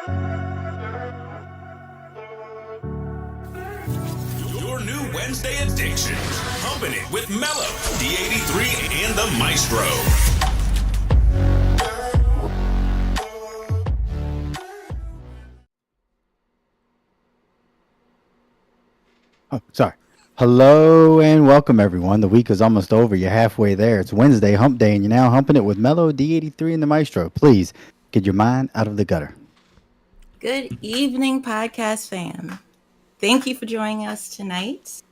Your new Wednesday addiction. Humpin' It with Mello, D83, and the Maestro. Oh, sorry. Hello and welcome, everyone. The week is almost over. You're halfway there. It's Wednesday, hump day, and you're now humping it with Mello, D83, and the Maestro. Please get your mind out of the gutter. Good evening, podcast fam. Thank you for joining us tonight.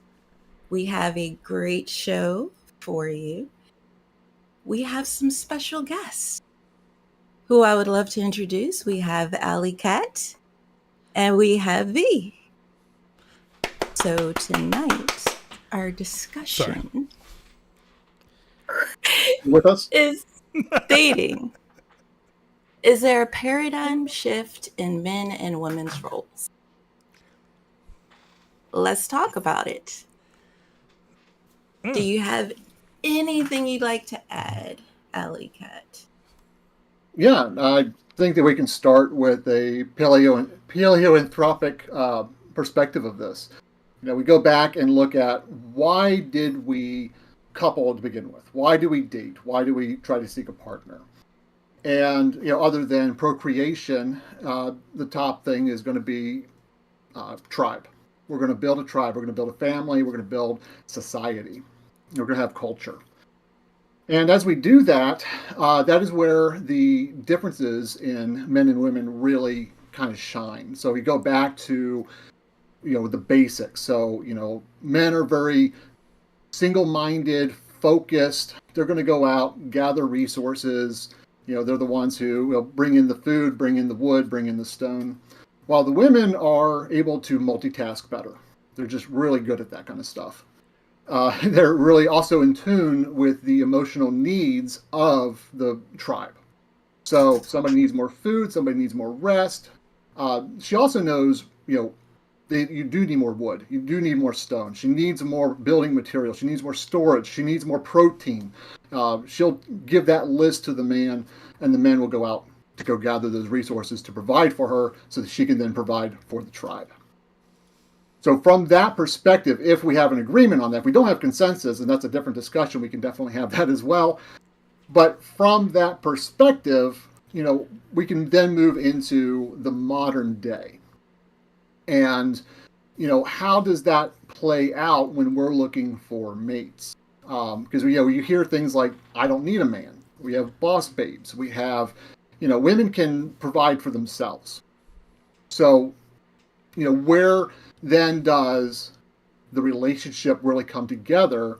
We have a great show for you. We have some special guests who I would love to introduce. We have Alley Cat and we have V. So tonight, our discussion with us is dating. Is there a paradigm shift in men and women's roles? Let's talk about it. Do you have anything you'd like to add, Alley Cat? Yeah, I think that we can start with a paleoanthropic perspective of this. You know, we go back and look at why did we couple to begin with? Why do we date? Why do we try to seek a partner? And, you know, other than procreation, the top thing is going to be tribe. We're going to build a tribe. We're going to build a family. We're going to build society. We're going to have culture. And as we do that, that is where the differences in men and women really kind of shine. So we go back to, you know, the basics. So, you know, men are very single-minded, focused. They're going to go out, gather resources. You know, they're the ones who will bring in the food, bring in the wood, bring in the stone. While the women are able to multitask better. They're just really good at that kind of stuff. They're really also in tune with the emotional needs of the tribe. So somebody needs more food, somebody needs more rest. She also knows, you know, you do need more wood. You do need more stone. She needs more building material. She needs more storage. She needs more protein. She'll give that list to the man, and the man will go out to go gather those resources to provide for her so that she can then provide for the tribe. So from that perspective, if we have an agreement on that, if we don't have consensus, and that's a different discussion, we can definitely have that as well. But from that perspective, you know, we can then move into the modern day. And, you know, how does that play out when we're looking for mates? Because, you know, you hear things like, I don't need a man. We have boss babes. We have, you know, women can provide for themselves. So, you know, where then does the relationship really come together?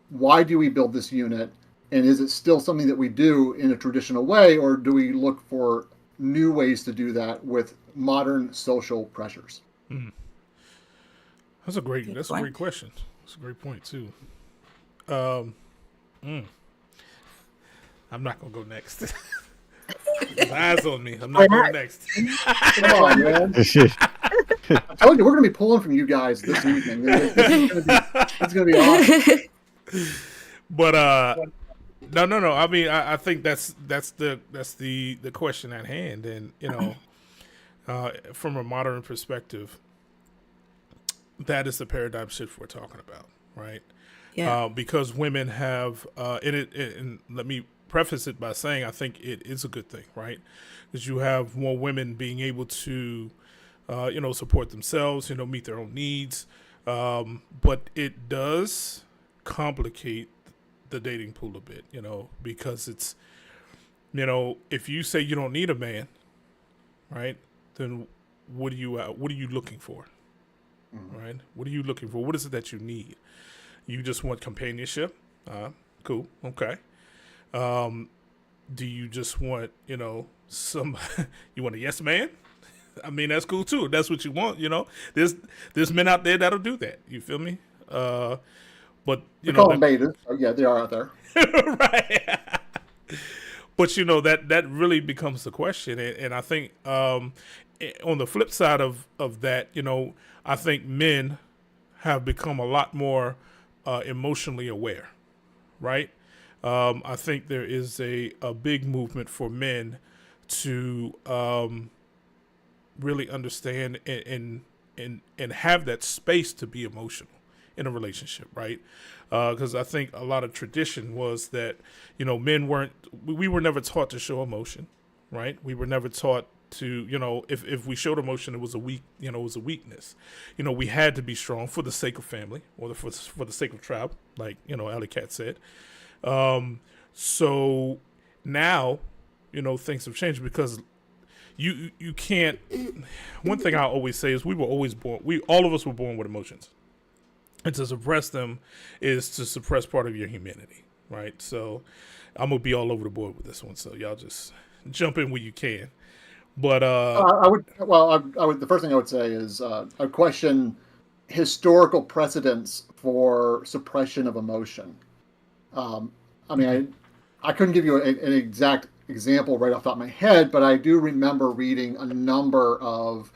Why do we build this unit? And is it still something that we do in a traditional way, or do we look for new ways to do that with modern social pressures? That's a great question. That's a great point too. I'm not gonna go next. His eyes on me. I'm not going next. Come on, man. I told you we're gonna be pulling from you guys this evening. It's gonna be awesome. But no. I mean, I think that's the question at hand, and you know, from a modern perspective, that is the paradigm shift we're talking about, right? Yeah. Because women have and let me preface it by saying I think it is a good thing, right? Because you have more women being able to, you know, support themselves, you know, meet their own needs, but it does complicate the dating pool a bit, you know, because it's, you know, if you say you don't need a man, right, then what are you looking for, right? What are you looking for? What is it that you need? You just want companionship? Cool, okay. Do you just want, you know, you want a yes man? I mean, that's cool too. That's what you want, you know. There's men out there that'll do that. You feel me? But you know, call them betas. Oh, yeah, they are out there. Right. But you know that really becomes the question, and I think on the flip side of that, you know, I think men have become a lot more emotionally aware, right? I think there is a big movement for men to really understand and have that space to be emotional in a relationship, right? Because I think a lot of tradition was that, men we were never taught to show emotion, right? We were never taught to, if we showed emotion, it was it was a weakness. We had to be strong for the sake of family or for the sake of tribe, like, Alley Cat said. So now, things have changed because you can't. One thing I always say is we were always born. All of us were born with emotions, and to suppress them is to suppress part of your humanity, right? So I'm gonna be all over the board with this one. So y'all just jump in where you can. But I would. Well, I would. The first thing I would say is a question: historical precedents for suppression of emotion. I mean, I couldn't give you an exact example right off the top of my head, but I do remember reading a number of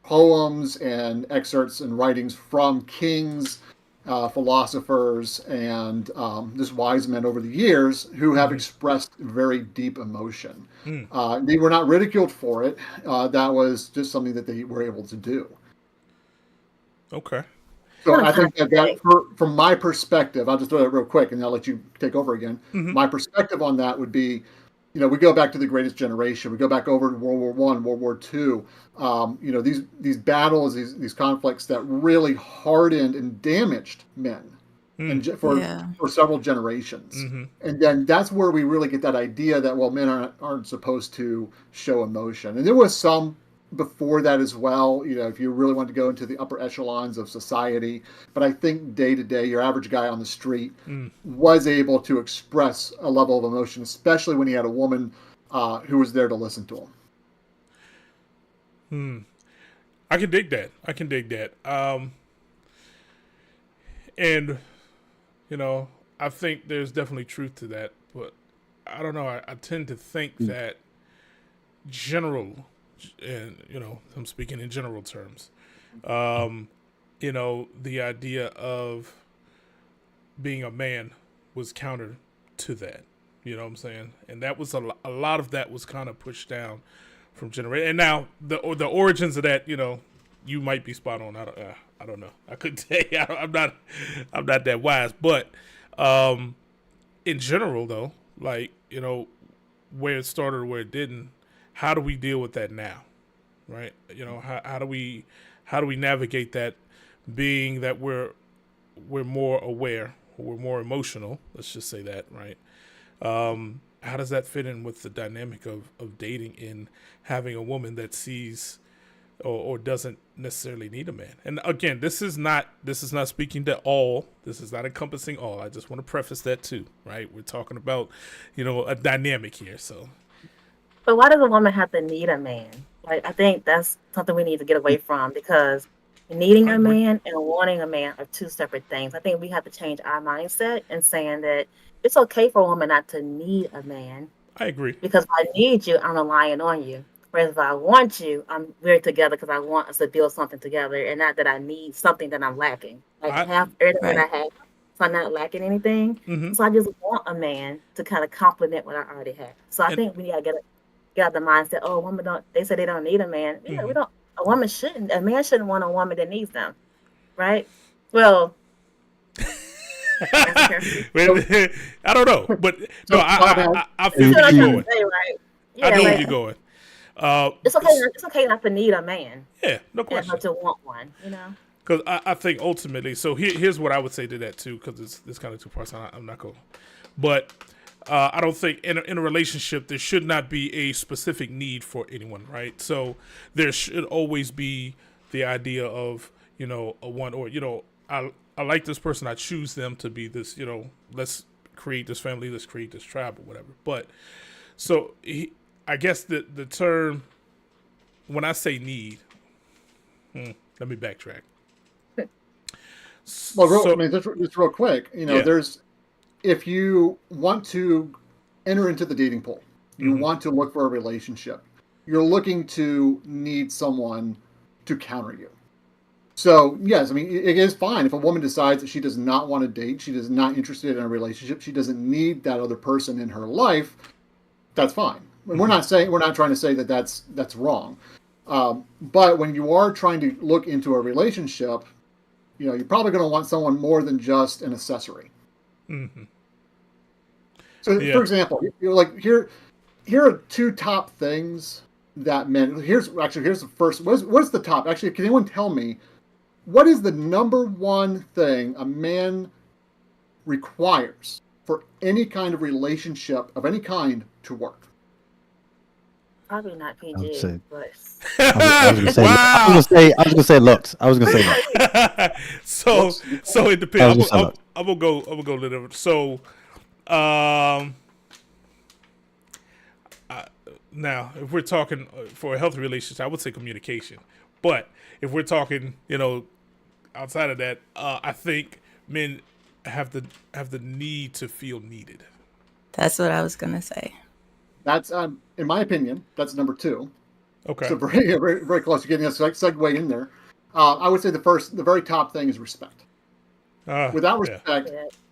poems and excerpts and writings from kings, philosophers, and just wise men over the years who have expressed very deep emotion. They were not ridiculed for it. That was just something that they were able to do. Okay. So I think that from my perspective, I'll just throw that real quick and I'll let you take over again. My perspective on that would be, we go back to the Greatest Generation. We go back over to World War I, World War II. These battles, these conflicts that really hardened and damaged men and for several generations. And then that's where we really get that idea that, well, men aren't supposed to show emotion. And there was some before that as well, if you really want to go into the upper echelons of society. But I think day to day, your average guy on the street was able to express a level of emotion, especially when he had a woman who was there to listen to him. I can dig that. And, I think there's definitely truth to that. But I don't know. I tend to think that general, and I'm speaking in general terms, the idea of being a man was counter to that. You know what I'm saying? And that was a lot of that was kind of pushed down from generation. And now the origins of that, you might be spot on. I don't know. I couldn't say. I'm not that wise. But in general, though, like, where it started or where it didn't, how do we deal with that now, right? How do we navigate that, being that we're more aware, we're more emotional, let's just say that, right? How does that fit in with the dynamic of dating and having a woman that sees or doesn't necessarily need a man? And again, this is not speaking to all. This is not encompassing all. I just want to preface that too, right? We're talking about, a dynamic here, so. But why does a woman have to need a man? Like, I think that's something we need to get away from, because needing a man and wanting a man are two separate things. I think we have to change our mindset and saying that it's okay for a woman not to need a man. I agree. Because if I need you, I'm relying on you. Whereas if I want you, we're together because I want us to build something together, and not that I need something that I'm lacking. Like, I have everything I have, so I'm not lacking anything. So I just want a man to kind of complement what I already have. So I think we got to get out the mindset, women they say they don't need a man. Yeah, we don't. A man shouldn't want a woman that needs them, right? Well, I don't know, but no, I feel where you're going. I know where you're going. It's okay not to need a man. Yeah, no question. But to want one, Because I think ultimately, so here's what I would say to that too, because it's kind of two parts. I'm not going, but. I don't think in a relationship there should not be a specific need for anyone, right? So there should always be the idea of, a one, or, I like this person, I choose them to be this, let's create this family, let's create this tribe or whatever. But so I guess the term, when I say need, let me backtrack. Well, just real quick, there's, if you want to enter into the dating pool, you want to look for a relationship, you're looking to need someone to counter you. So, yes, it is fine if a woman decides that she does not want to date, she is not interested in a relationship, she doesn't need that other person in her life, that's fine. We're not trying to say that that's wrong. But when you are trying to look into a relationship, you're probably going to want someone more than just an accessory. Mm-hmm. So, for example, like here are two top things that men. Here's the first. What's the top? Actually, can anyone tell me what is the number one thing a man requires for any kind of relationship of any kind to work? Probably not PG, but I was gonna say. Wow. I was gonna say looks. I was gonna say looks. So it depends. I'm gonna go a little. So, now if we're talking for a healthy relationship, I would say communication. But if we're talking, outside of that, I think men have the need to feel needed. That's what I was gonna say. That's in my opinion, that's number two. Okay. So very, very, very close to getting a segue in there. I would say the very top thing is respect. Without respect,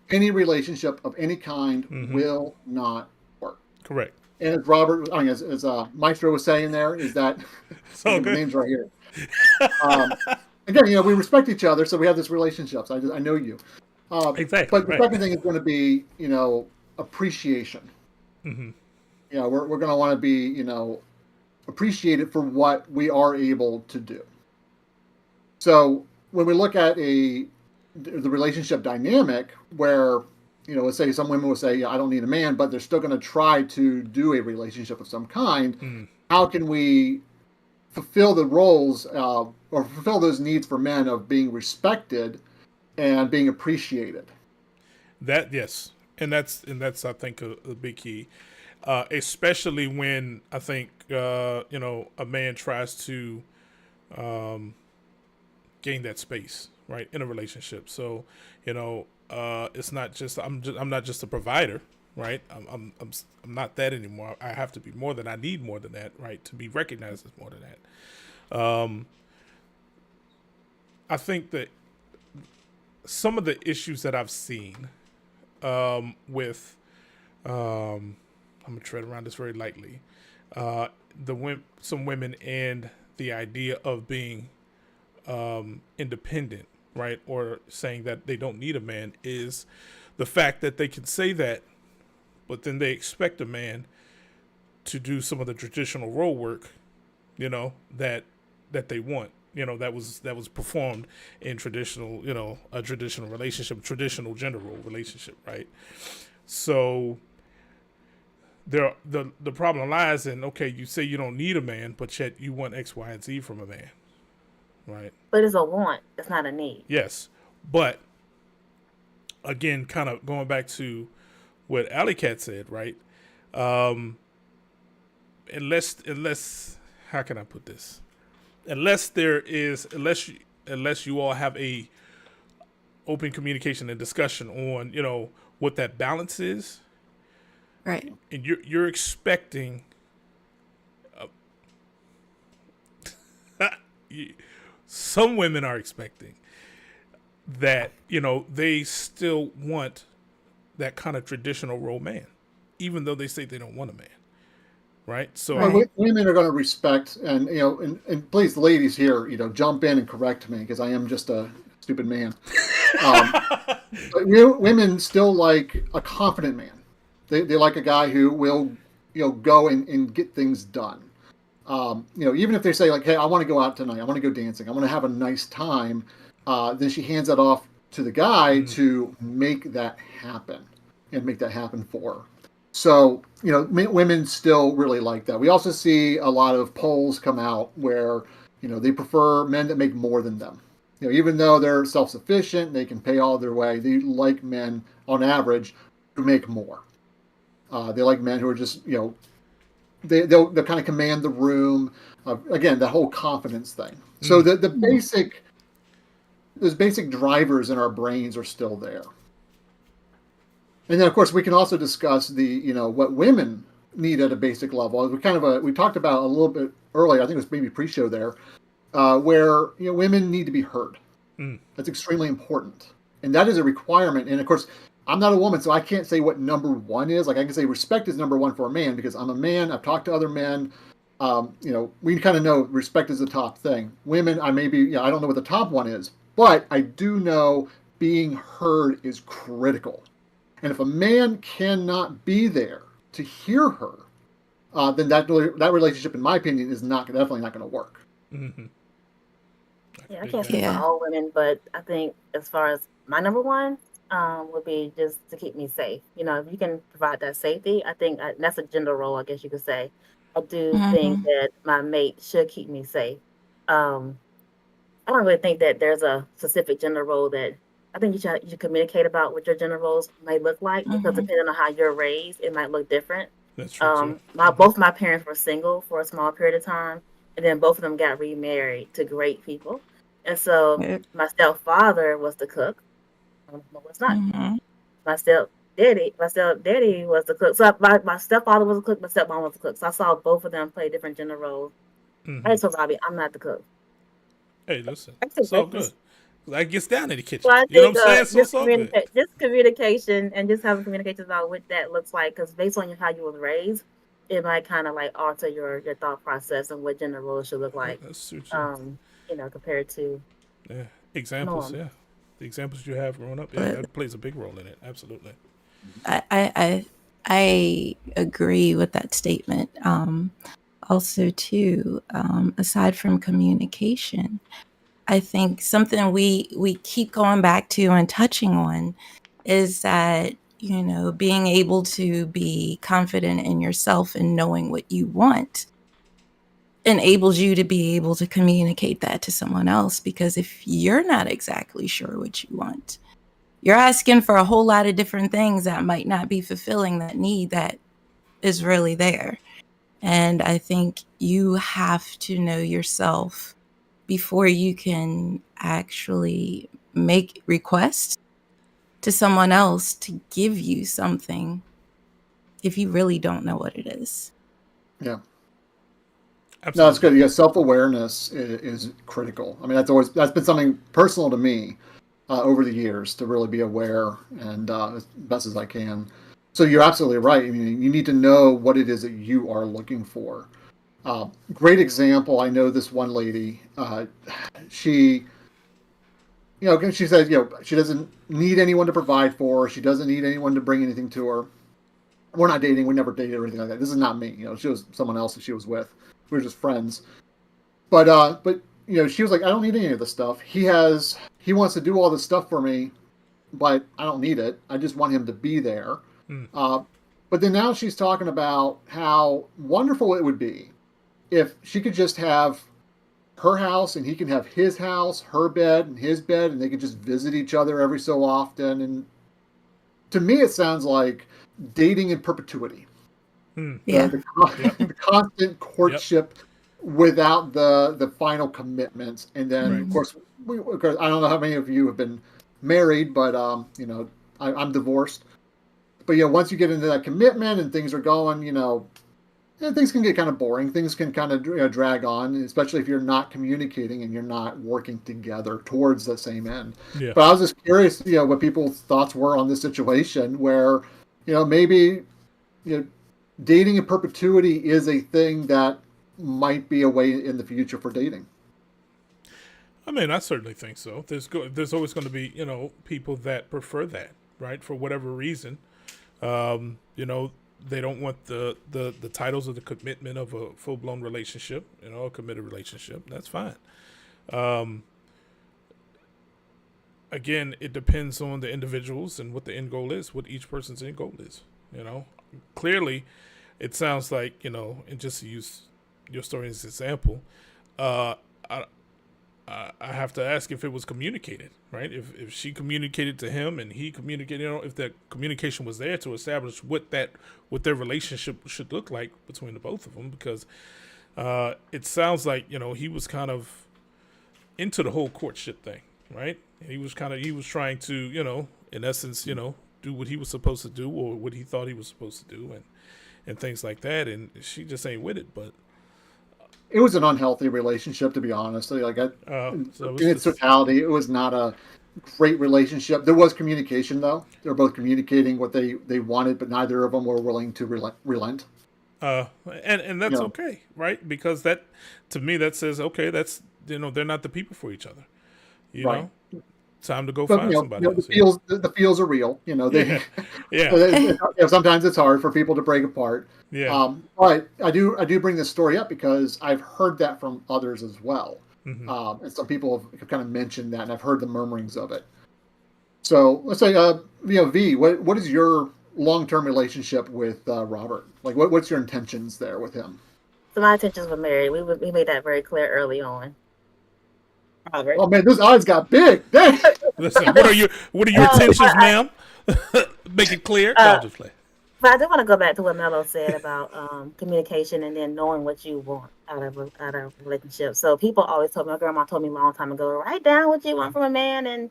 any relationship of any kind will not work. Correct. And as Robert, as Maestro was saying there, is that So the name's right here. Again, we respect each other, so we have this relationship. So I know you. Exactly. But the second thing is going to be, appreciation. Mm-hmm. We're going to want to be, appreciated for what we are able to do. So when we look at the relationship dynamic where, let's say some women will say, I don't need a man, but they're still going to try to do a relationship of some kind. How can we fulfill the roles or fulfill those needs for men of being respected and being appreciated? Yes. And that's I think a big key. Especially when I think a man tries to gain that space, right, in a relationship. So it's not just I'm not just a provider, right? I'm not that anymore. I have to be more than I need more than that, right, to be recognized as more than that. I think that some of the issues that I've seen with I'm gonna tread around this very lightly. Some women and the idea of being independent, right, or saying that they don't need a man is the fact that they can say that, but then they expect a man to do some of the traditional role work, that they want, that was performed in traditional, a traditional relationship, traditional gender role relationship, right? So the problem lies in, okay, you say you don't need a man, but yet you want X, Y, and Z from a man, right? But it's a want. It's not a need. Yes, but again, kind of going back to what Alley Cat said, right? Unless how can I put this? Unless you all have a open communication and discussion on what that balance is. Right. And you're expecting some women are expecting that, they still want that kind of traditional role man, even though they say they don't want a man. Right. So women are going to respect and please, ladies here, jump in and correct me because I am just a stupid man. But women still like a confident man. They like a guy who will, go and get things done. Even if they say like, hey, I want to go out tonight. I want to go dancing. I want to have a nice time. Then she hands that off to the guy to make that happen and make that happen for her. So, women still really like that. We also see a lot of polls come out where, they prefer men that make more than them. Even though they're self-sufficient, they can pay all their way. They like men on average who make more. They like men who are just, they'll kind of command the room. Again, the whole confidence thing. So those basic drivers in our brains are still there. And then, of course, we can also discuss what women need at a basic level. We talked about a little bit earlier. I think it was maybe pre-show there, where women need to be heard. That's extremely important, and that is a requirement. And of course, I'm not a woman, so I can't say what number one is. Like I can say respect is number one for a man because I'm a man. I've talked to other men, we kind of know respect is the top thing. Women, I don't know what the top one is, but I do know being heard is critical. And if a man cannot be there to hear her, then that relationship, in my opinion, is definitely not going to work. Mm-hmm. Yeah, I can't speak for all women, but I think as far as my number one would be just to keep me safe. If you can provide that safety, I think that's a gender role, I guess you could say. I do think that my mate should keep me safe. I don't really think that there's a specific gender role that I think you should communicate about what your gender roles might look like, because depending on how you're raised, it might look different. That's true. Both my parents were single for a small period of time, and then both of them got remarried to great people. And so my stepfather was the cook. No, it's not. My stepdaddy was the cook. So my stepfather was a cook, my stepmom was a cook. So I saw both of them play different gender roles. Hey, so Robbie, I'm not the cook. Hey, listen, it's all good. I gets down in the kitchen. Well, you know what I'm saying? Just communication and just having communication about what that looks like, because based on how you was raised, it might kind of like alter your thought process and what gender roles should look like. That's true. Compared to examples. Yeah, the examples you have growing up, that plays a big role in it. Absolutely. I agree with that statement. Also, too, aside from communication, I think something we keep going back to and touching on is that, being able to be confident in yourself and knowing what you want enables you to be able to communicate that to someone else. Because if you're not exactly sure what you want, you're asking for a whole lot of different things that might not be fulfilling that need that is really there. And I think you have to know yourself before you can actually make requests to someone else to give you something if you really don't know what it is. Yeah. Absolutely. No, that's good. Yeah, self-awareness is critical. I mean, that's been something personal to me over the years, to really be aware and as best as I can. So you're absolutely right. I mean, you need to know what it is that you are looking for. Great example. I know this one lady. She says, she doesn't need anyone to provide for her. She doesn't need anyone to bring anything to her. We're not dating. We never dated or anything like that. This is not me. She was someone else that she was with. We were just friends. But she was like, I don't need any of this stuff. He wants to do all this stuff for me, but I don't need it. I just want him to be there. But then now she's talking about how wonderful it would be if she could just have her house and he can have his house, her bed and his bed, and they could just visit each other every so often. And to me, it sounds like dating in perpetuity. The constant courtship without the final commitment. And then, of course, I don't know how many of you have been married, but I'm divorced. But once you get into that commitment and things are going, things can get kind of boring. Things can kind of drag on, especially if you're not communicating and you're not working together towards the same end. Yeah. But I was just curious, what people's thoughts were on this situation where, maybe, dating in perpetuity is a thing that might be a way in the future for dating. I mean, I certainly think so. There's always going to be, people that prefer that, right? For whatever reason. They don't want the titles of the commitment of a full-blown relationship, a committed relationship. That's fine. Again, it depends on the individuals and what the end goal is, what each person's end goal is. Clearly, it sounds like, and just to use your story as an example, I have to ask if it was communicated, right? If she communicated to him and he communicated, if that communication was there to establish what their relationship should look like between the both of them, because it sounds like, he was kind of into the whole courtship thing, right? And he was trying to, in essence, do what he was supposed to do or what he thought he was supposed to do and things like that. And she just ain't with it, but. It was an unhealthy relationship, to be honest. In its totality, it was not a great relationship. There was communication, though. They were both communicating what they wanted, but neither of them were willing to relent. And that's okay, right? Because that, to me, that says, okay, that's, they're not the people for each other. You know, time to go find somebody else. The feels are real. They, sometimes it's hard for people to break apart. Yeah. But I do bring this story up because I've heard that from others as well. And some people have kind of mentioned that, and I've heard the murmurings of it. So let's say, V, what is your long-term relationship with Robert? Like, what's your intentions there with him? So my intentions were married. We made that very clear early on. Robert. Oh man, those eyes got big. Listen, what are your intentions, ma'am? Make it clear. No, just play. But I do want to go back to what Mello said about communication and then knowing what you want out of a relationship. So people always told me, my grandma told me a long time ago, write down what you want from a man and,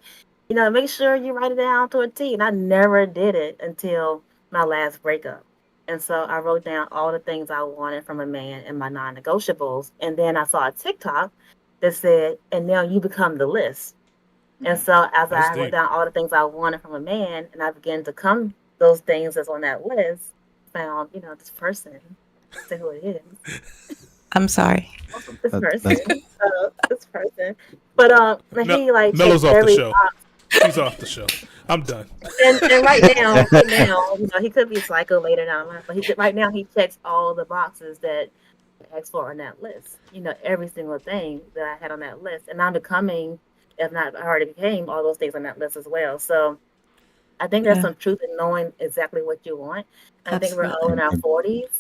make sure you write it down to a T. And I never did it until my last breakup. And so I wrote down all the things I wanted from a man and my non-negotiables. And then I saw a TikTok that said, and now you become the list. And so as I wrote down all the things I wanted from a man, and I began to come those things that's on that list, found, this person, say who it is. I'm sorry. This person. But he Mello's off the show. He's off the show. I'm done. And right now, he could be psycho later down the line, but right now he checks all the boxes that I asked for on that list. Every single thing that I had on that list, and I'm becoming, if not, I already became all those things on that list as well. So I think there's some truth in knowing exactly what you want. I think we're all in our 40s,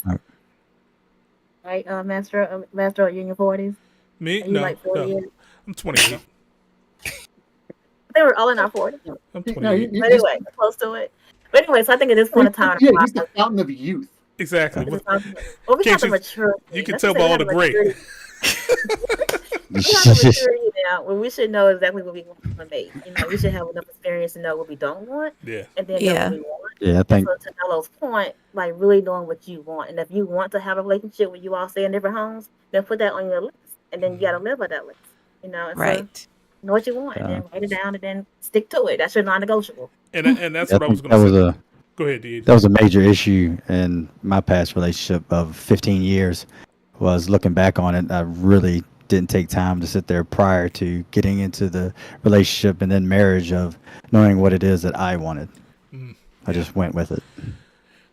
right, Master? Are you in your 40s? Me? Are you No, 40 years? I'm 28. I think we're all in our 40s. I'm 28. But anyway, close to it. But anyway, so I think at this point in time, he's the fountain of youth. Exactly. We have the maturity. You can tell by all the gray. We have the maturity now where we should know exactly what we want from a mate. We should have enough experience to know what we don't want. Yeah. And then know what we want. Yeah, I think. So to Mello's point, really knowing what you want. And if you want to have a relationship where you all stay in different homes, then put that on your list. And then you got to live by that list. And right. So know what you want, and then write it down, and then stick to it. That's your non-negotiable. And that's what I was going to say. Go ahead, D. That was a major issue in my past relationship of 15 years. Was looking back on it, I really didn't take time to sit there prior to getting into the relationship and then marriage of knowing what it is that I wanted. I just went with it.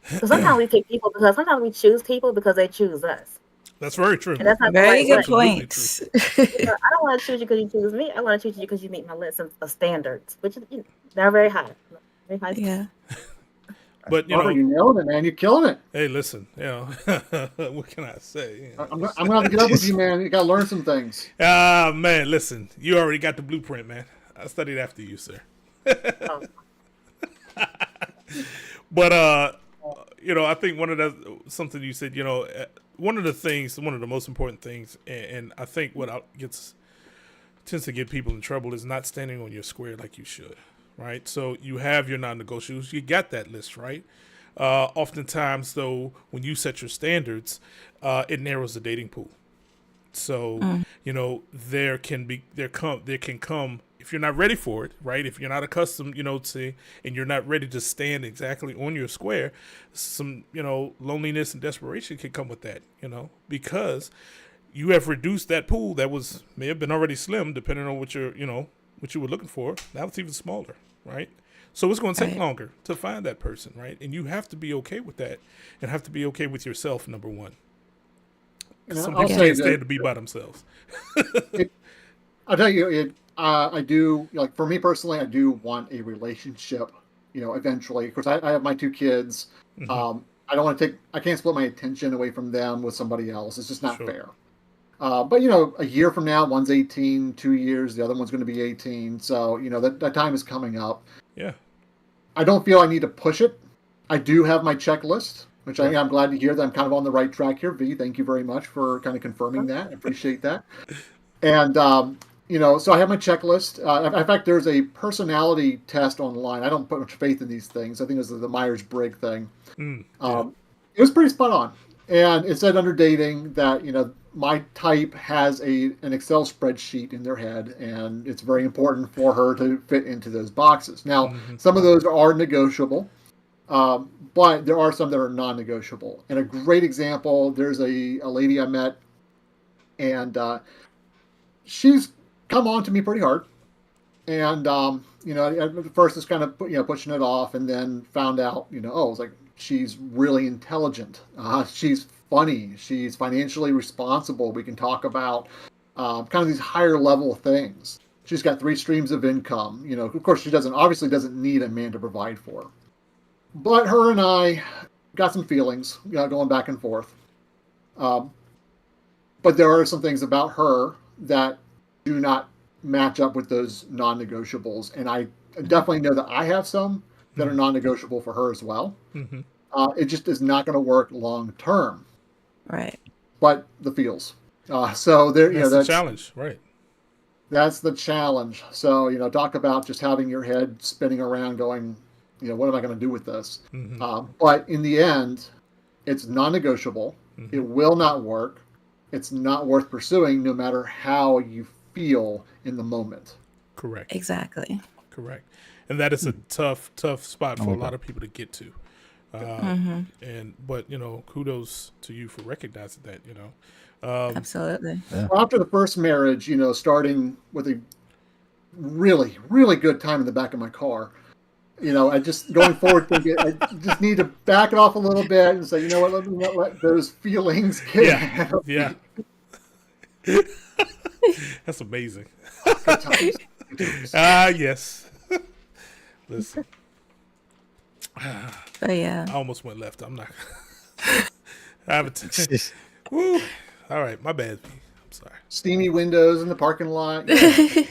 So sometimes we pick people because sometimes we choose people because they choose us. That's very true. And that's not very good point. I don't want to choose you because you choose me. I want to choose you because you meet my list of standards, which is they're very high. Very high. Yeah. But you nailed it, man. You're killing it. Hey, listen, what can I say? I'm gonna have to get up with you, man. You gotta learn some things. Man, listen, you already got the blueprint, man. I studied after you, sir. But I think something you said, one of the most important things, and I think what tends to get people in trouble is not standing on your square like you should. Right, so you have your non-negotiables. You got that list, right? Oftentimes, though, when you set your standards, it narrows the dating pool. So there can come if you're not ready for it, right? If you're not accustomed, to, and you're not ready to stand exactly on your square, some loneliness and desperation can come with that, because you have reduced that pool that may have been already slim, depending on what what you were looking for. Now it's even smaller, right? So it's going to take longer to find that person, right? And you have to be okay with that, and have to be okay with yourself, number one. Some people can't stand to be by themselves. I'll tell you, I do, for me personally, I do want a relationship, eventually. Of course, I have my 2 kids. Mm-hmm. I can't split my attention away from them with somebody else. It's just not fair. But a year from now, one's 18, 2 years, the other one's going to be 18. So, that time is coming up. Yeah. I don't feel I need to push it. I do have my checklist, which I'm glad to hear that I'm kind of on the right track here. V, thank you very much for kind of confirming that. I appreciate that. And, so I have my checklist. In fact, there's a personality test online. I don't put much faith in these things. I think it was the Myers-Briggs thing. It was pretty spot on. And it said under dating that, my type has an Excel spreadsheet in their head, and it's very important for her to fit into those boxes. Now, some of those are negotiable. But there are some that are non-negotiable. And a great example, there's a lady I met, and she's come on to me pretty hard. And, at first it's kind of, pushing it off, and then found out, it's like, she's really intelligent. She's funny. She's financially responsible. We can talk about kind of these higher level things. She's got 3 streams of income. Of course, she obviously doesn't need a man to provide for her. But her and I got some feelings, going back and forth. But there are some things about her that do not match up with those non-negotiables. And I definitely know that I have some that are non-negotiable for her as well. Mm-hmm. It just is not going to work long term. Right. But the feels. So there, that's the challenge, right? That's the challenge. So, talk about just having your head spinning around going, what am I going to do with this? Mm-hmm. But in the end, it's non-negotiable. Mm-hmm. It will not work. It's not worth pursuing no matter how you feel in the moment. Correct. Exactly. Correct. And that is a tough spot for a lot of people to get to. But kudos to you for recognizing that, Absolutely. Yeah. Well, after the first marriage, starting with a really, really good time in the back of my car, I just going forward thinking I just need to back it off a little bit and say, let me not let those feelings get ahead of me. That's amazing. Good times. Yes. Listen. But yeah. I almost went left. I'm not. I haven't. Woo. All right, my bad. I'm sorry. Steamy windows in the parking lot. Yeah.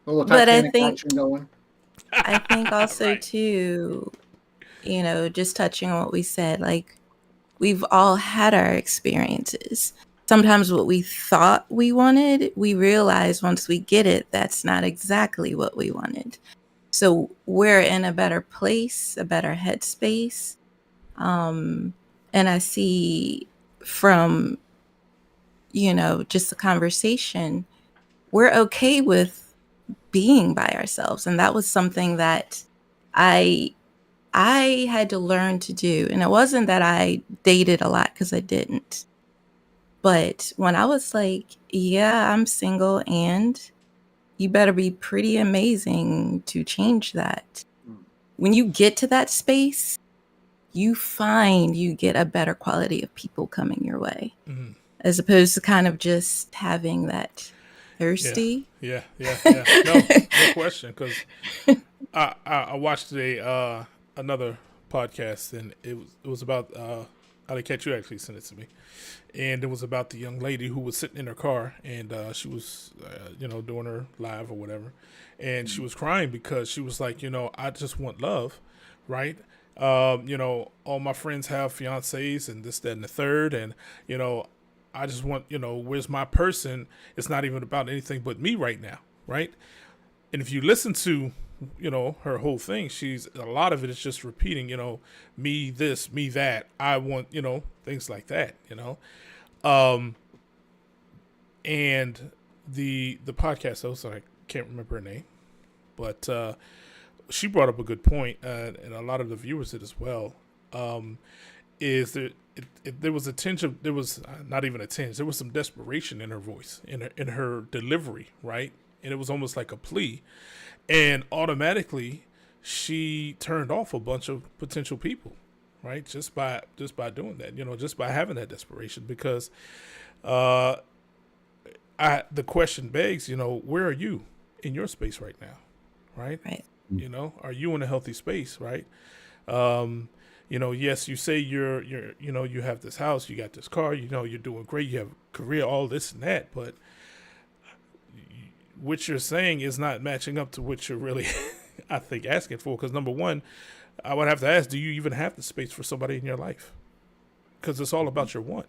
Little Titanic action going. I think also right. too, just touching on what we said, like we've all had our experiences. Sometimes what we thought we wanted, we realize once we get it, that's not exactly what we wanted. So we're in a better place, a better headspace. And I see from, just the conversation, we're okay with being by ourselves. And that was something that I had to learn to do. And it wasn't that I dated a lot, because I didn't. But when I was like, yeah, I'm single, and you better be pretty amazing to change that. When you get to that space, you find you get a better quality of people coming your way, as opposed to kind of just having that thirsty. Yeah. No question. Because I watched another podcast, and it was about I didn't catch you actually sent it to me, and it was about the young lady who was sitting in her car, and she was doing her live or whatever, and she was crying because she was like, I just want love, right? All my friends have fiancés and this, that, and the third, and I just want, where's my person? It's not even about anything but me right now, right? And if you listen to her whole thing, a lot of it is just repeating, me this, me that, I want, things like that, and the podcast host, I can't remember her name, but she brought up a good point, and a lot of the viewers did as well, is that there was a tinge of, there was not even a tinge, there was some desperation in her voice, in her delivery, right? And it was almost like a plea. And automatically, she turned off a bunch of potential people, right? Just by doing that, just by having that desperation. Because the question begs, where are you in your space right now, right? Right. Are you in a healthy space, right? Yes, you say you're you have this house, you got this car, you're doing great, you have a career, all this and that, but what you're saying is not matching up to what you're really, I think, asking for. Because number one, I would have to ask, do you even have the space for somebody in your life? Because it's all about your want.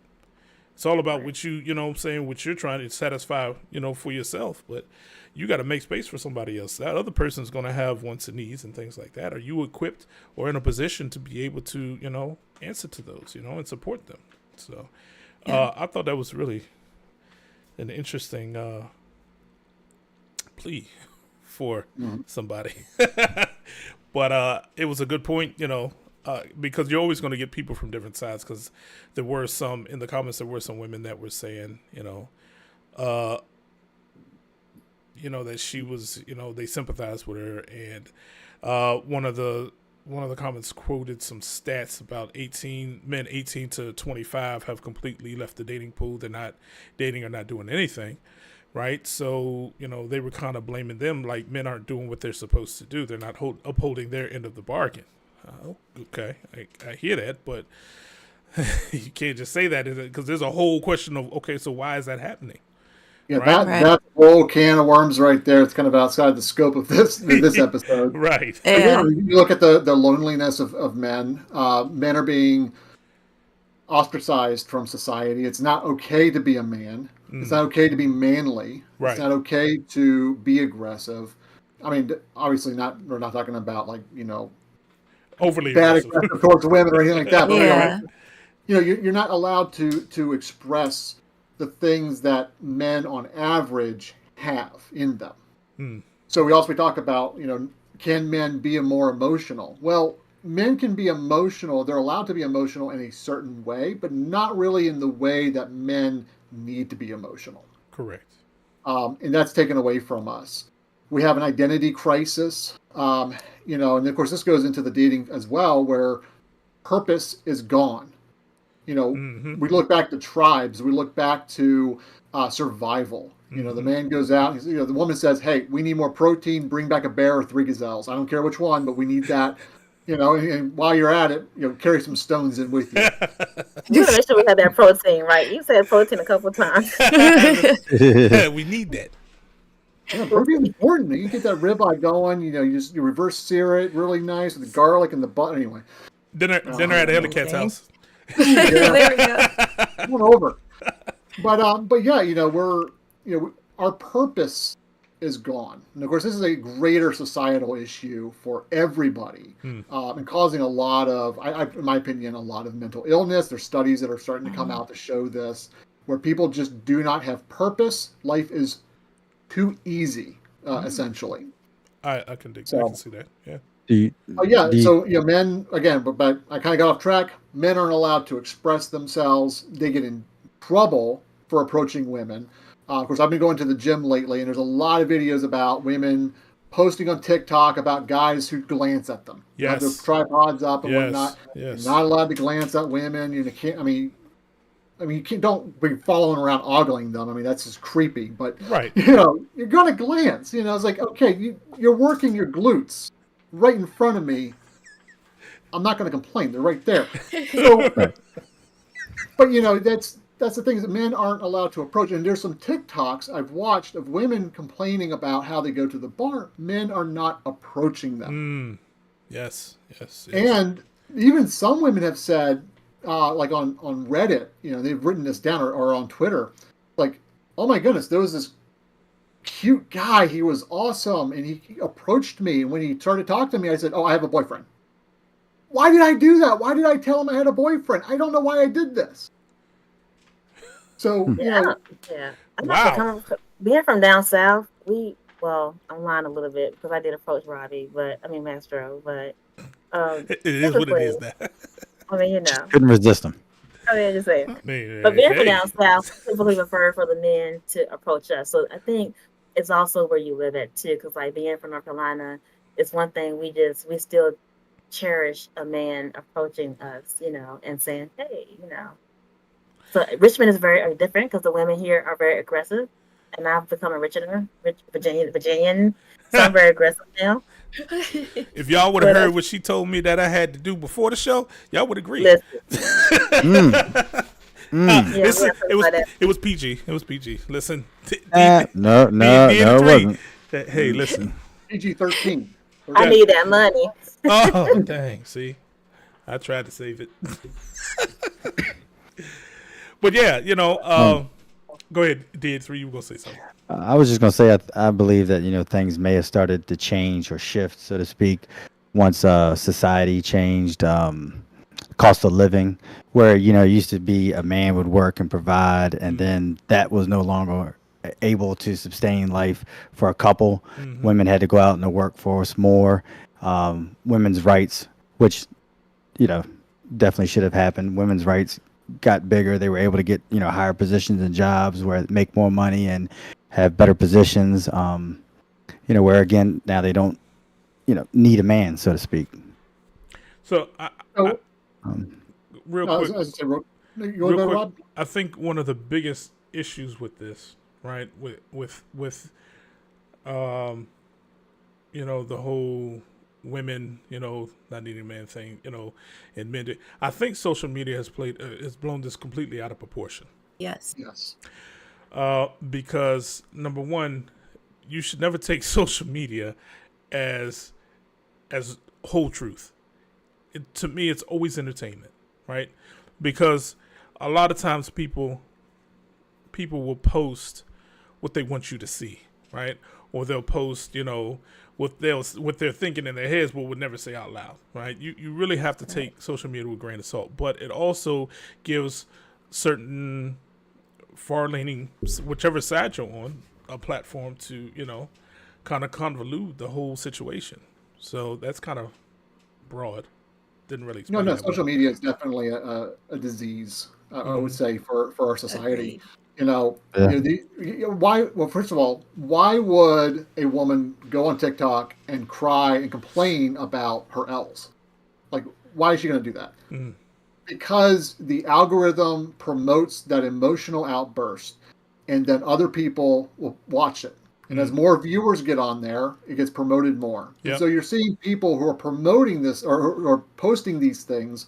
It's all about what what you're trying to satisfy, for yourself. But you got to make space for somebody else. That other person's going to have wants and needs and things like that. Are you equipped or in a position to be able to, answer to those, and support them? So I thought that was really an interesting plea for somebody. But it was a good point, because you're always going to get people from different sides. Because there were some in the comments, there were some women that were saying, that she was, they sympathized with her, and one of the comments quoted some stats about men 18 to 25 have completely left the dating pool. They're not dating or not doing anything. Right. So, they were kind of blaming them like men aren't doing what they're supposed to do. They're not upholding their end of the bargain. Okay. I hear that, but you can't just say that because there's a whole question of, okay, so why is that happening? Yeah, right? That's a whole can of worms right there. It's kind of outside the scope of this episode. Right. Yeah. You look at the loneliness of men. Men are being ostracized from society. It's not okay to be a man. It's not okay to be manly. Right. It's not okay to be aggressive. I mean, obviously we're not talking about overly bad aggressive towards women or anything like that. But you're not allowed to express the things that men on average have in them. So we talk about, can men be more emotional? Well, men can be emotional. They're allowed to be emotional in a certain way, but not really in the way that men need to be emotional. Correct. And that's taken away from us. We have an identity crisis, and of course this goes into the dating as well, where purpose is gone. We look back to tribes. We look back to survival. The man goes out. The woman says, "Hey, we need more protein. Bring back a bear or 3 gazelles. I don't care which one, but we need that." And while you're at it, carry some stones in with you. You gotta make sure we have that protein, right? You said protein a couple of times. We need that. Yeah, protein is important. You get that ribeye going. You reverse sear it really nice with the garlic and the butter. Anyway, dinner at Ellicat's house. There we go. Come over. But yeah, our purpose is gone. And of course, this is a greater societal issue for everybody, and causing a lot of, in my opinion, a lot of mental illness. There's studies that are starting to come out to show this, where people just do not have purpose. Life is too easy, essentially. I can see that. Yeah. So men again, but I kind of got off track. Men aren't allowed to express themselves. They get in trouble for approaching women. Of course, I've been going to the gym lately, and there's a lot of videos about women posting on TikTok about guys who glance at them. Yes. Have their tripods up and whatnot. Yes. You're not allowed to glance at women. You can't. I mean, you can't. Don't be following around ogling them. I mean, that's just creepy. But right. You're gonna glance. It's like, okay, you're working your glutes right in front of me. I'm not going to complain. They're right there. So, but that's the thing, is that men aren't allowed to approach. And there's some TikToks I've watched of women complaining about how they go to the bar. Men are not approaching them. Yes. And even some women have said, like on Reddit, they've written this down, or on Twitter, like, oh my goodness, there was this cute guy. He was awesome. And he approached me. And when he started talking to me, I said, oh, I have a boyfriend. Why did I do that? Why did I tell him I had a boyfriend? I don't know why I did this. So, yeah. Wow. Being from down south, I'm lying a little bit because I did approach Robbie, Mastro, but it is what it is now. I mean, couldn't resist him. I mean, just saying. But being from down south, typically prefer for the men to approach us. So I think it's also where you live at too, because like being from North Carolina, it's one thing we still cherish a man approaching us, and saying, hey, So Richmond is very different because the women here are very aggressive, and I've become a Virginian, so I'm very aggressive now. If y'all would have heard what she told me that I had to do before the show, y'all would agree. Listen. It was PG. It was PG. Listen. No, it wasn't. Hey, listen. PG-13. I need that money. Oh, dang. See? I tried to save it. But yeah, go ahead, D3, you were going to say something. I was just going to say I believe that, things may have started to change or shift, so to speak, once society changed, cost of living, where, it used to be a man would work and provide, and then that was no longer able to sustain life for a couple. Women had to go out in the workforce more. women's rights, which, definitely should have happened. Women's rights got bigger. They were able to get, higher positions and jobs where they make more money and have better positions. Where again, now they don't, need a man, so to speak. So, real quick, real quick, I think one of the biggest issues with this, right, with the whole women, not needing a man thing, and men. I think social media has blown this completely out of proportion. Yes. Because number one, you should never take social media as whole truth. To me, it's always entertainment, right? Because a lot of times people will post what they want you to see, right? Or they'll post, what they're thinking in their heads, but would never say out loud, right? You really have to take social media with a grain of salt, but it also gives certain far-leaning, whichever side you're on, a platform to, kind of convolute the whole situation. So that's kind of broad. Didn't really explain No, that social well. media is definitely a disease, I would say, for our society. Agreed. Why? Well, first of all, why would a woman go on TikTok and cry and complain about her L's? Like, why is she going to do that? Mm. Because the algorithm promotes that emotional outburst, and then other people will watch it. And as more viewers get on there, it gets promoted more. Yep. And so you're seeing people who are promoting this or posting these things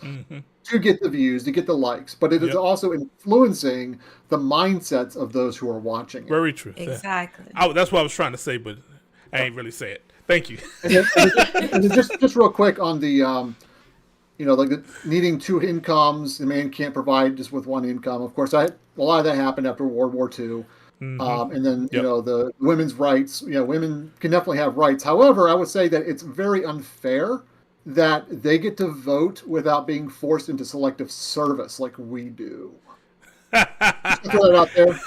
to get the views, to get the likes. But it is also influencing the mindsets of those who are watching it. Very true. Exactly. That's what I was trying to say, but I ain't really say it. Thank you. And just real quick on the, like the needing two incomes, the man can't provide just with one income. Of course, a lot of that happened after World War II. And then, the women's rights, women can definitely have rights. However, I would say that it's very unfair that they get to vote without being forced into selective service like we do. Just to throw it out there,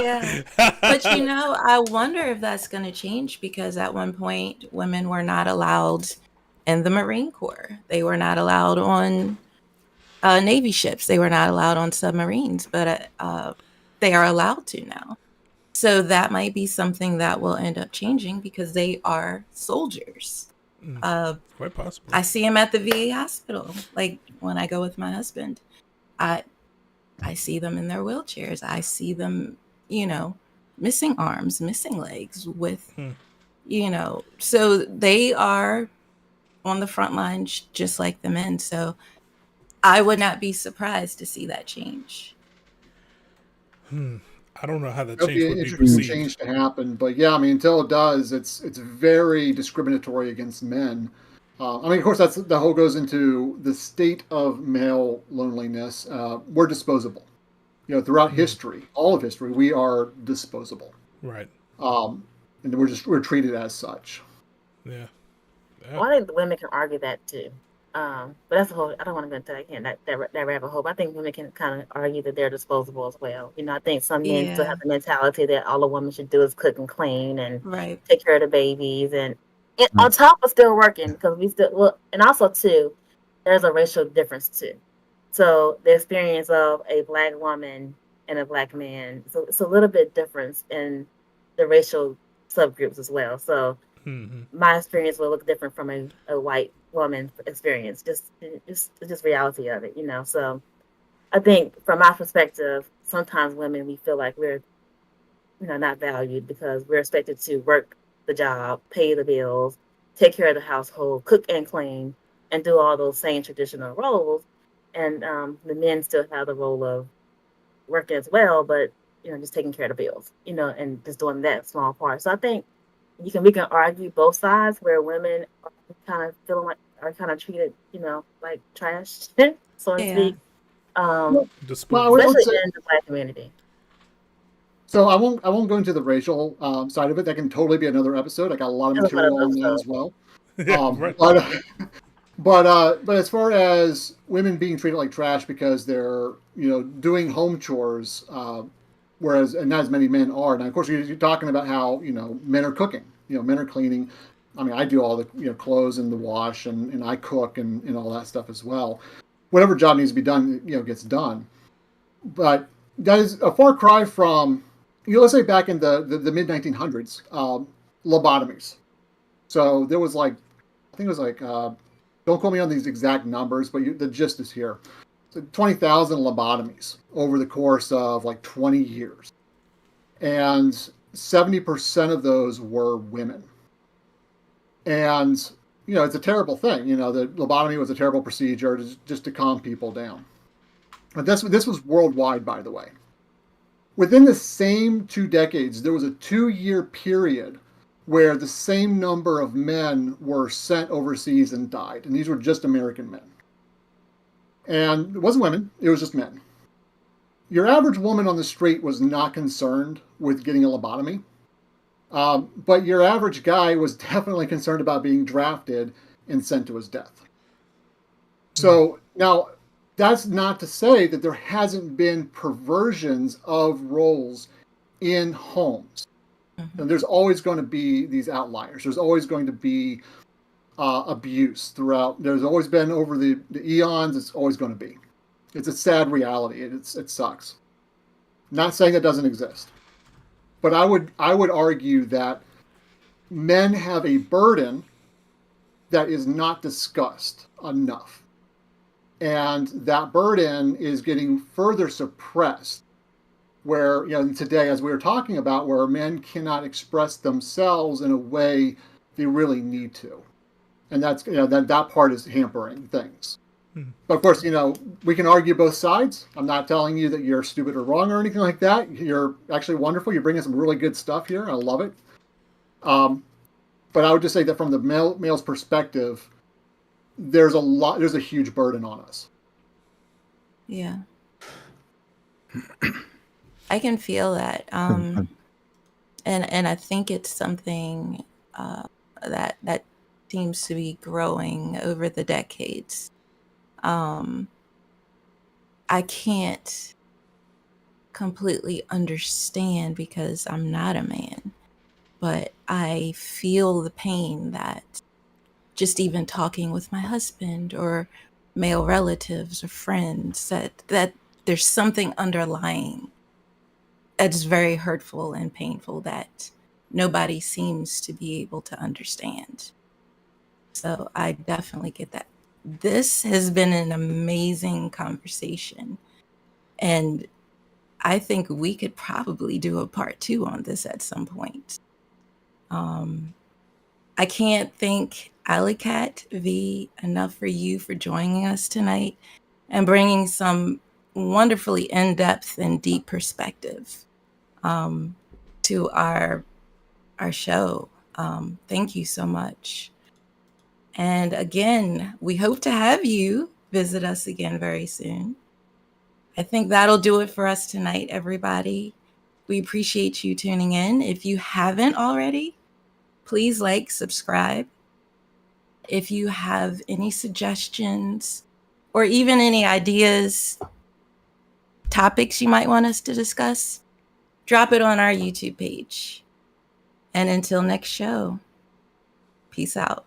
Yeah. But I wonder if that's going to change, because at one point women were not allowed in the Marine Corps. They were not allowed on Navy ships. They were not allowed on submarines, but they are allowed to now. So that might be something that will end up changing, because they are soldiers. Quite possible. I see them at the VA hospital. Like when I go with my husband, I see them in their wheelchairs. I see them, missing arms, missing legs with, so they are on the front line just like the men. So I would not be surprised to see that change. I don't know how that It'll change be an would be interesting perceived. change to happen, but until it does, it's very discriminatory against men. Of course, the whole goes into the state of male loneliness. We're disposable. Throughout history, all of history, we are disposable. Right. And we're treated as such. Yeah. Well, I think the women can argue that too. But that's a whole. I don't want to go into that rabbit hole. But I think women can kind of argue that they're disposable as well. I think some men still have the mentality that all a woman should do is cook and clean and take care of the babies, and on top of still working, because we still and also too, there's a racial difference too. So the experience of a Black woman and a Black man, so it's a little bit different in the racial subgroups as well. So my experience will look different from a white woman experience. Just reality of it, So I think from my perspective, sometimes women, we feel like we're, not valued because we're expected to work the job, pay the bills, take care of the household, cook and clean, and do all those same traditional roles. And the men still have the role of working as well, but just taking care of the bills, and just doing that small part. So I think we can argue both sides, where women are kind of feeling like are kind of treated, like trash, so to speak. Especially in the Black community. So I won't go into the racial side of it. That can totally be another episode. I got a lot of material on that as well. Right. But as far as women being treated like trash because they're doing home chores, whereas not as many men are. Now, of course, you're talking about how men are cooking, men are cleaning. I mean, I do all the clothes and the wash, and I cook and all that stuff as well. Whatever job needs to be done, gets done. But that is a far cry from, let's say back in the mid 1900s, lobotomies. So there was like, I think it was like, don't quote me on these exact numbers, but the gist is here. So 20,000 lobotomies over the course of like 20 years. And 70% of those were women. And, it's a terrible thing. The lobotomy was a terrible procedure just to calm people down. But this was worldwide, by the way. Within the same 2 decades, there was a 2-year period where the same number of men were sent overseas and died. And these were just American men. And it wasn't women, it was just men. Your average woman on the street was not concerned with getting a lobotomy. But your average guy was definitely concerned about being drafted and sent to his death. So now, that's not to say that there hasn't been perversions of roles in homes. And there's always going to be these outliers. There's always going to be abuse throughout. There's always been over the eons. It's always going to be. It's a sad reality. It sucks. Not saying it doesn't exist. But I would argue that men have a burden that is not discussed enough. And that burden is getting further suppressed, where, today, as we were talking about, where men cannot express themselves in a way they really need to. And that's, that part is hampering things. But of course, we can argue both sides. I'm not telling you that you're stupid or wrong or anything like that. You're actually wonderful. You're bringing some really good stuff here. I love it. But I would just say that from the male's perspective, there's a huge burden on us. Yeah. I can feel that. And I think it's something that seems to be growing over the decades. I can't completely understand because I'm not a man, but I feel the pain that just even talking with my husband or male relatives or friends, that there's something underlying that's very hurtful and painful that nobody seems to be able to understand. So I definitely get that. This has been an amazing conversation, and I think we could probably do a part 2 on this at some point. I can't thank Alicat V enough for you for joining us tonight and bringing some wonderfully in-depth and deep perspective to our show. Thank you so much. And again, we hope to have you visit us again very soon. I think that'll do it for us tonight, everybody. We appreciate you tuning in. If you haven't already, please subscribe. If you have any suggestions or even any ideas, topics you might want us to discuss, drop it on our YouTube page. And until next show, peace out.